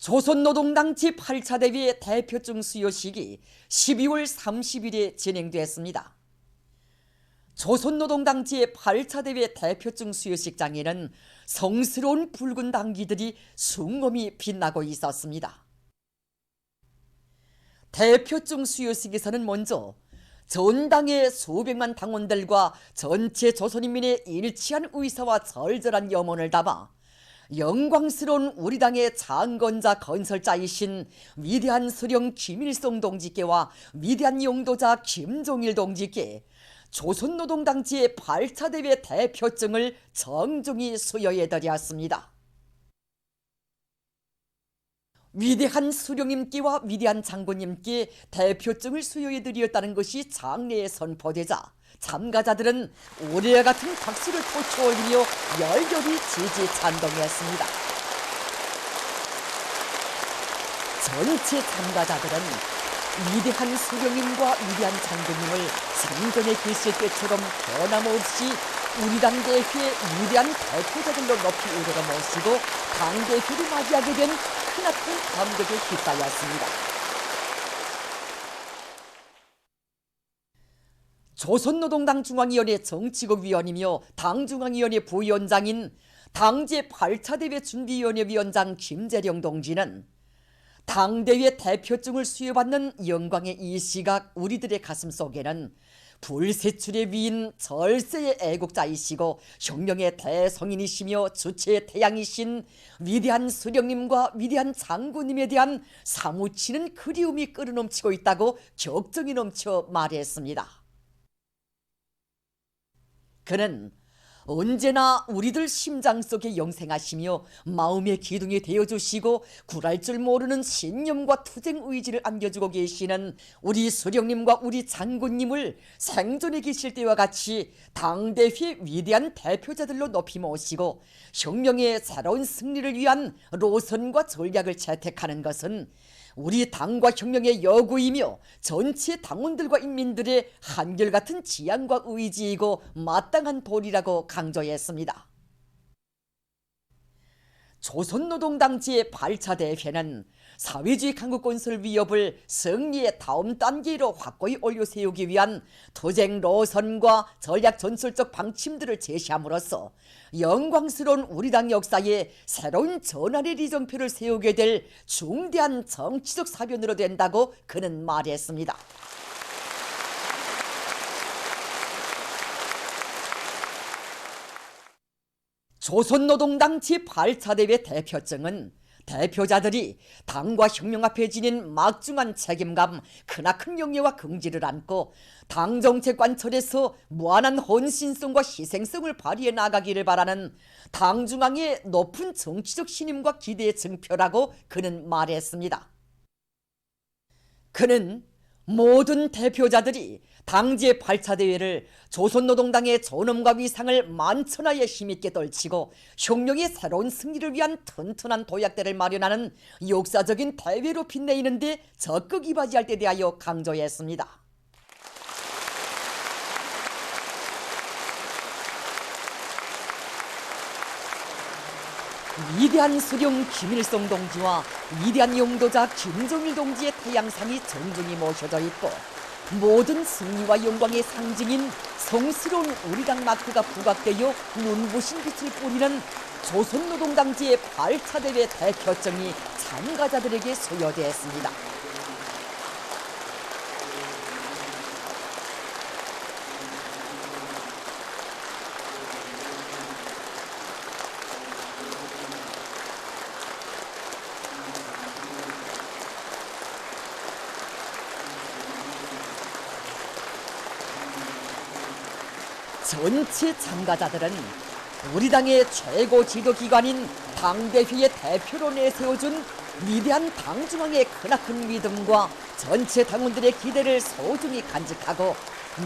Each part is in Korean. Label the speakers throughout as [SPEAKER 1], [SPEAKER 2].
[SPEAKER 1] 조선노동당 제8차 대회 대표증 수여식이 12월 30일에 진행됐습니다. 조선노동당 제8차 대회 대표증 수여식장에는 성스러운 붉은 당기들이 숭엄히 빛나고 있었습니다. 대표증 수여식에서는 먼저 전 당의 수백만 당원들과 전체 조선인민의 일치한 의사와 절절한 염원을 담아 영광스러운 우리 당의 창건자 건설자이신 위대한 수령 김일성 동지께와 위대한 용도자 김종일 동지께 조선노동당 제8차 대회 대표증을 정중히 수여해드렸습니다. 위대한 수령님께와 위대한 장군님께 대표증을 수여해드렸다는 것이 장례에 선포되자 참가자들은 올해와 같은 박수를 토쳐올리며 열렬히 지지 찬동했습니다. 전체 참가자들은 위대한 수령님과 위대한 장군님을 생전에 계실 때처럼 변함없이 우리 당 대회 위대한 대표자들로 높이 우러러 모시고 당대표를 맞이하게 된 크나큰 감격에 휩싸였습니다. 조선노동당 중앙위원회 정치국위원이며 당중앙위원회 부위원장인 당 제8차 대회 준비위원회 위원장 김재령 동지는 당대회 대표증을 수여받는 영광의 이 시각 우리들의 가슴 속에는 불세출의 위인 절세의 애국자이시고 혁명의 대성인이시며 주체의 태양이신 위대한 수령님과 위대한 장군님에 대한 사무치는 그리움이 끓어넘치고 있다고 격정이 넘쳐 말했습니다. 그는 언제나 우리들 심장 속에 영생하시며 마음의 기둥이 되어주시고 굴할 줄 모르는 신념과 투쟁 의지를 안겨주고 계시는 우리 수령님과 우리 장군님을 생존에 계실 때와 같이 당대회 위대한 대표자들로 높이 모시고 혁명의 새로운 승리를 위한 로선과 전략을 채택하는 것은 우리 당과 혁명의 여구이며 전체 당원들과 인민들의 한결같은 지향과 의지이고 마땅한 도리라고 강조했습니다. 조선노동당 제8차 대회는 사회주의 강국 건설 위협을 승리의 다음 단계로 확고히 올려세우기 위한 투쟁 노선과 전략 전술적 방침들을 제시함으로써 영광스러운 우리 당 역사에 새로운 전환의 리정표를 세우게 될 중대한 정치적 사변으로 된다고 그는 말했습니다. 조선노동당 제8차 대회 대표증은 대표자들이 당과 혁명 앞에 지닌 막중한 책임감, 크나큰 영예와 긍지를 안고 당 정책 관철에서 무한한 헌신성과 희생성을 발휘해 나가기를 바라는 당 중앙의 높은 정치적 신임과 기대의 증표라고 그는 말했습니다. 그는 모든 대표자들이 당 제8차 대회를 조선노동당의 존엄과 위상을 만천하에 힘있게 떨치고 혁명의 새로운 승리를 위한 튼튼한 도약대를 마련하는 역사적인 대회로 빛내는 데 적극 이바지할 때 대하여 강조했습니다. 위대한 수령 김일성 동지와 위대한 용도자 김종일 동지의 태양상이 정중히 모셔져 있고 모든 승리와 영광의 상징인 성스러운 우리 당 마크가 부각되어 눈부신 빛을 뿌리는 조선노동당 제8차 대회 대표증이 참가자들에게 수여되었습니다. 전체 참가자들은 우리 당의 최고 지도기관인 당대회의 대표로 내세워준 위대한 당중앙의 크나큰 믿음과 전체 당원들의 기대를 소중히 간직하고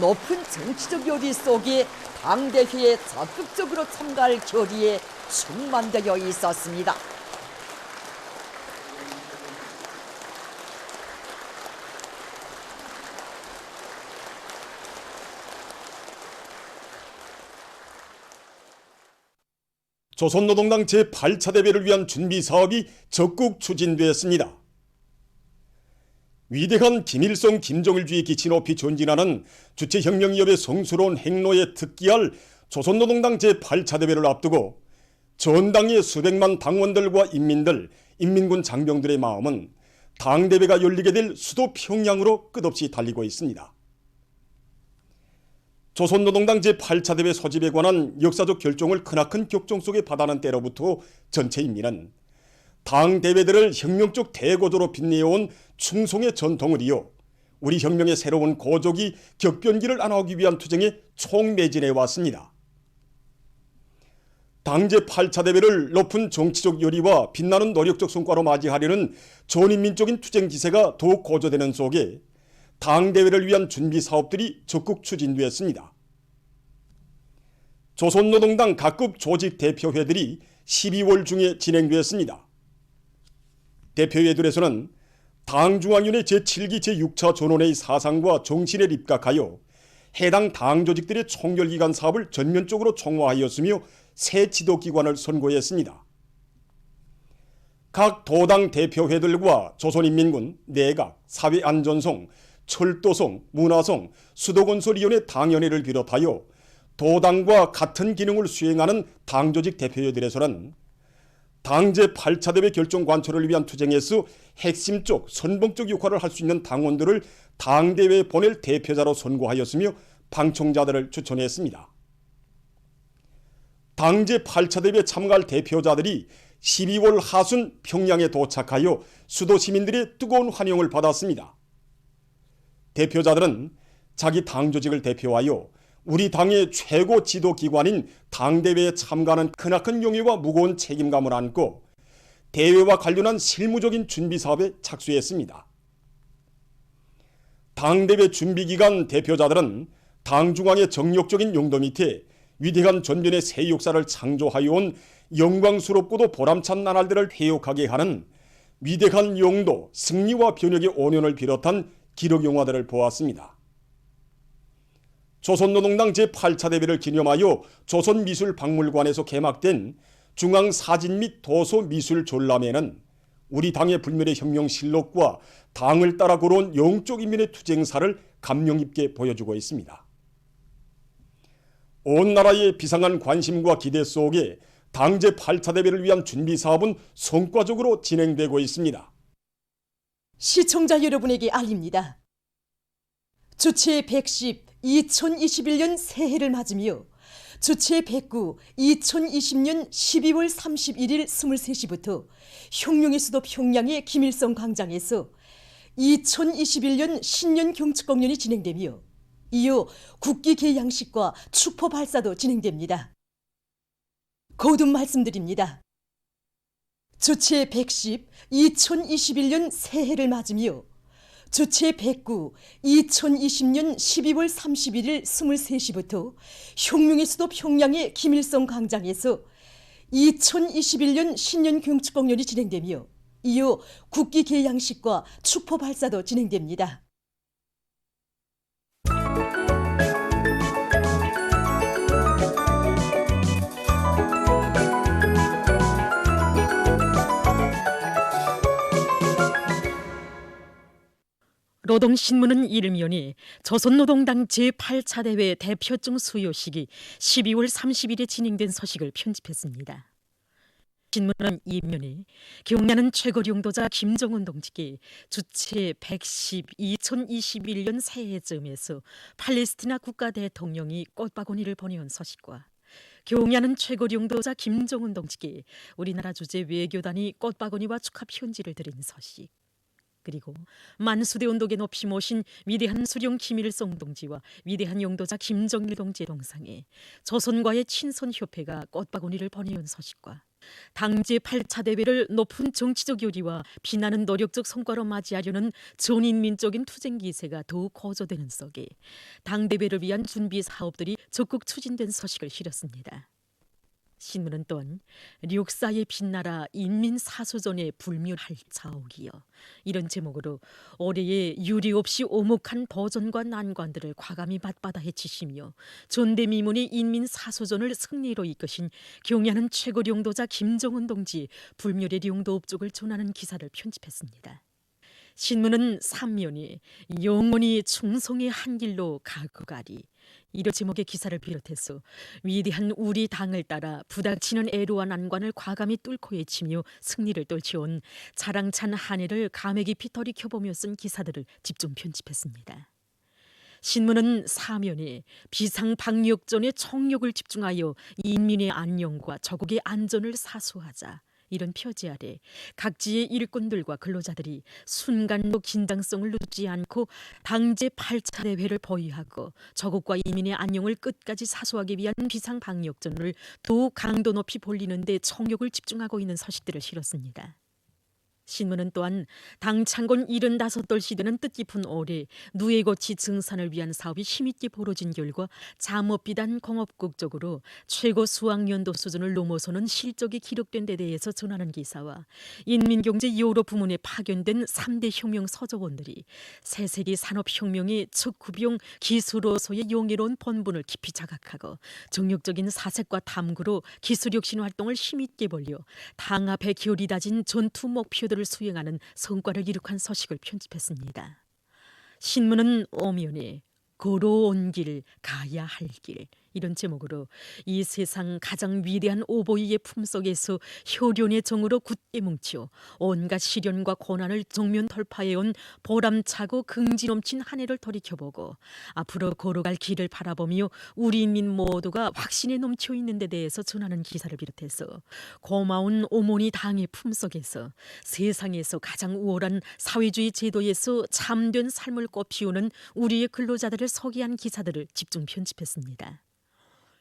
[SPEAKER 1] 높은 정치적 요리 속에 당대회에 적극적으로 참가할 결의에 충만되어 있었습니다.
[SPEAKER 2] 조선노동당 제8차 대회를 위한 준비 사업이 적극 추진되었습니다. 위대한 김일성 김정일주의 기치 높이 전진하는 주체혁명기업의 성스러운 행로에 특기할 조선노동당 제8차 대회를 앞두고 전당의 수백만 당원들과 인민들, 인민군 장병들의 마음은 당대회가 열리게 될 수도 평양으로 끝없이 달리고 있습니다. 조선노동당 제8차 대회 소집에 관한 역사적 결정을 크나큰 격정 속에 받아낸 때로부터 전체 인민은 당대회들을 혁명적 대고조로 빛내어온 충성의 전통을 이어 우리 혁명의 새로운 고족이 격변기를 안아오기 위한 투쟁에 총매진해 왔습니다. 당 제8차 대회를 높은 정치적 열의와 빛나는 노력적 성과로 맞이하려는 전인민적인 투쟁 기세가 더욱 고조되는 속에 당대회를 위한 준비 사업들이 적극 추진되었습니다. 조선노동당 각급 조직 대표회들이 12월 중에 진행되었습니다. 대표회들에서는 당중앙위원회 제7기 제6차 전원회의 사상과 정신에 입각하여 해당 당조직들의 총결기관 사업을 전면적으로 총화하였으며 새 지도기관을 선고했습니다. 각 도당 대표회들과 조선인민군, 내각, 사회안전성, 철도성, 문화성, 수도건설위원회 당연회를 비롯하여 도당과 같은 기능을 수행하는 당조직 대표회들에서는 당 제8차 대회 결정 관철을 위한 투쟁에서 핵심적, 선봉적 역할을 할 수 있는 당원들을 당대회에 보낼 대표자로 선고하였으며 방청자들을 추천했습니다. 당 제8차 대회에 참가할 대표자들이 12월 하순 평양에 도착하여 수도 시민들의 뜨거운 환영을 받았습니다. 대표자들은 자기 당 조직을 대표하여 우리 당의 최고 지도기관인 당대회에 참가하는 크나큰 용의와 무거운 책임감을 안고 대회와 관련한 실무적인 준비사업에 착수했습니다. 당대회 준비기간 대표자들은 당중앙의 정력적인 용도 밑에 위대한 전변의 새 역사를 창조하여 온 영광스럽고도 보람찬 나날들을 회옥하게 하는 위대한 용도, 승리와 변혁의 온연을 비롯한 기록 영화들을 보았습니다. 조선노동당 제8차 대회를 기념하여 조선미술박물관에서 개막된 중앙사진 및 도서미술 전람회는 우리 당의 불멸의 혁명실록과 당을 따라 걸어온 영적 인민의 투쟁사를 감명 깊게 보여주고 있습니다. 온 나라의 비상한 관심과 기대 속에 당 제8차 대회를 위한 준비사업은 성과적으로 진행되고 있습니다.
[SPEAKER 1] 시청자 여러분에게 알립니다. 주체 110 2021년 새해를 맞으며 주체 109 2020년 12월 31일 23시부터 혁명의 수도 평양의 김일성 광장에서 2021년 신년 경축공연이 진행되며 이어 국기 개양식과 축포 발사도 진행됩니다. 거듭 말씀드립니다. 주체 110 2021년 새해를 맞으며 주체 109 2020년 12월 31일 23시부터 혁명의 수도 평양의 김일성 광장에서 2021년 신년 경축공연이 진행되며 이어 국기 개양식과 축포 발사도 진행됩니다.
[SPEAKER 3] 노동신문은 일면이 조선노동당 제8차 대회 대표증 수여식이 12월 30일에 진행된 소식을 편집했습니다. 신문은 이면에 경야는 최고령도자 김정은 동지께 주체 110 2021년 새해쯤에서 팔레스티나 국가 대통령이 꽃바구니를 보내온 소식과 경야는 최고령도자 김정은 동지께 우리나라 주재 외교단이 꽃바구니와 축하 편지를 드린 소식, 그리고 만수대 운동에 높이 모신 위대한 수령 김일성 동지와 위대한 용도자 김정일 동지의 동상에 조선과의 친선협회가 꽃바구니를 보내온 소식과 당 제8차 대회를 높은 정치적 요리와 빛나는 노력적 성과로 맞이하려는 전인민적인 투쟁 기세가 더욱 고조되는 속에 당 대회를 위한 준비 사업들이 적극 추진된 소식을 실었습니다. 신문은 또한 력사의 빛나라 인민사수전의 불멸할자옥이여 이런 제목으로 올해의 유리 없이 오목한 도전과 난관들을 과감히 맞받아 헤치시며 전대미문의 인민사수전을 승리로 이끄신 경야는 최고領도자 김정은 동지 불멸의領도 업적을 전하는 기사를 편집했습니다. 신문은 3면이 영원히 충성의 한 길로 가고 가리 이런 제목의 기사를 비롯해서 위대한 우리 당을 따라 부닥치는 애로와 난관을 과감히 뚫고 헤치며 승리를 떨쳐온 자랑찬 한 해를 감회 깊이 돌이켜보며 쓴 기사들을 집중 편집했습니다. 신문은 4면에 비상방역전의 총력을 집중하여 인민의 안녕과 저국의 안전을 사수하자 이런 표제 아래 각지의 일꾼들과 근로자들이 순간도 긴장성을 놓지 않고 당제 8차 대회를 보유하고 저국과 이민의 안녕을 끝까지 사수하기 위한 비상방역전을 더욱 강도 높이 벌리는 데 총력을 집중하고 있는 서식들을 실었습니다. 신문은 또한 당 창건 75돌 되는 뜻깊은 올해 누에고치 증산을 위한 사업이 힘있게 벌어진 결과 잠업비단 공업국적으로 최고 수학연도 수준을 넘어서는 실적이 기록된 데 대해서 전하는 기사와 인민경제 여러 부문에 파견된 3대 혁명 서적원들이 새세기 산업혁명의 척후병 기술로서의 용의로운 본분을 깊이 자각하고 정력적인 사색과 탐구로 기술혁신 활동을 힘있게 벌려 당 앞에 기울이 다진 전투 목표들을 수행하는 성과를 이룩한 서식을 편집했습니다. 신문은 오면에 걸어온 길 가야 할 길 이런 제목으로 이 세상 가장 위대한 오보이의 품속에서 효련의 정으로 굳게 뭉쳐 온갖 시련과 고난을 정면 돌파해온 보람차고 긍지 넘친 한 해를 돌이켜보고 앞으로 걸어갈 길을 바라보며 우리 인민 모두가 확신에 넘쳐 있는 데 대해서 전하는 기사를 비롯해서 고마운 어머니 당의 품속에서 세상에서 가장 우월한 사회주의 제도에서 참된 삶을 꽃피우는 우리의 근로자들을 소개한 기사들을 집중 편집했습니다.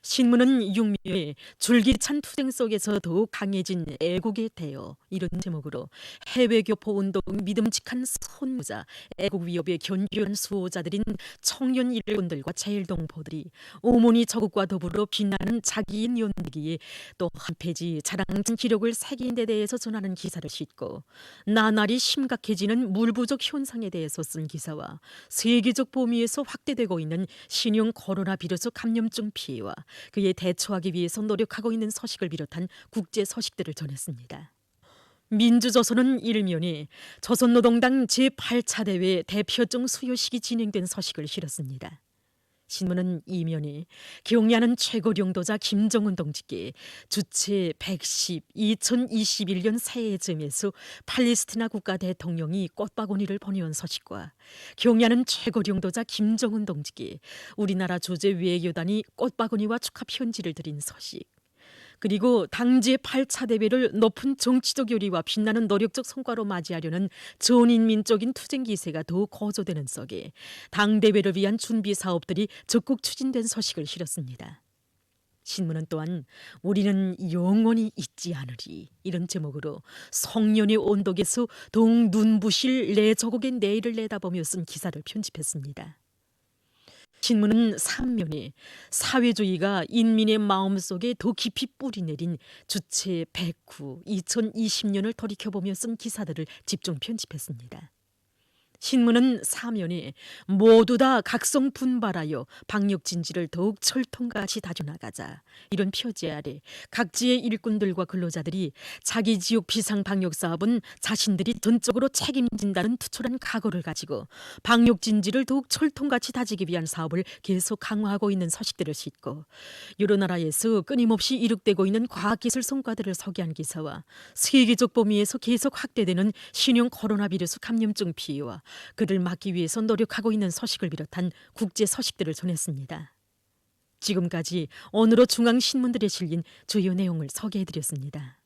[SPEAKER 3] 신문은 6면에 줄기찬 투쟁 속에서 더욱 강해진 애국의 대어 이런 제목으로 해외교포운동 믿음직한 선무자 애국 위협에 견고한 수호자들인 청년 일꾼들과 제일동포들이 어머니 저국과 더불어 빛나는 자기인 연대기에 또 한 페이지 자랑찬 기록을 새긴 데 대해서 전하는 기사를 싣고 나날이 심각해지는 물 부족 현상에 대해서 쓴 기사와 세계적 범위에서 확대되고 있는 신형 코로나 비루스 감염증 피해와 그에 대처하기 위해서 노력하고 있는 서식을 비롯한 국제 서식들을 전했습니다. 민주조선은 1면에 조선노동당 제8차 대회 대표적 수요식이 진행된 서식을 실었습니다. 신문은 2면에 경야는 최고領도자 김정은 동지께 주체 110 2021년 새해쯤에서 팔레스티나 국가 대통령이 꽃바구니를 보내온 서식과 경야는 최고領도자 김정은 동지께 우리나라 주재 외교단이 꽃바구니와 축하 편지를 드린 서식 그리고 당제 8차 대회를 높은 정치적 요리와 빛나는 노력적 성과로 맞이하려는 전인민적인 투쟁 기세가 더욱 고조되는 속에 당대회를 위한 준비 사업들이 적극 추진된 서식을 실었습니다. 신문은 또한 우리는 영원히 잊지 않으리 이런 제목으로 성년의 언덕에서 더욱 눈부실 내 조국의 내일을 내다보며 쓴 기사를 편집했습니다. 신문은 3면에 사회주의가 인민의 마음속에 더 깊이 뿌리내린 주체 109 2020년을 돌이켜보며 쓴 기사들을 집중 편집했습니다. 신문은 4면에 모두 다 각성 분발하여 방역 진지를 더욱 철통같이 다져나가자 이런 표제 아래 각지의 일꾼들과 근로자들이 자기 지역 비상 방역 사업은 자신들이 전적으로 책임진다는 투철한 각오를 가지고 방역 진지를 더욱 철통같이 다지기 위한 사업을 계속 강화하고 있는 서식들을 싣고 여러 나라에서 끊임없이 이룩되고 있는 과학기술 성과들을 소개한 기사와 세계적 범위에서 계속 확대되는 신형 코로나 비루스 감염증 피해와 그를 막기 위해서 노력하고 있는 서식을 비롯한 국제 서식들을 전했습니다. 지금까지 오늘의 중앙신문들에 실린 주요 내용을 소개해드렸습니다.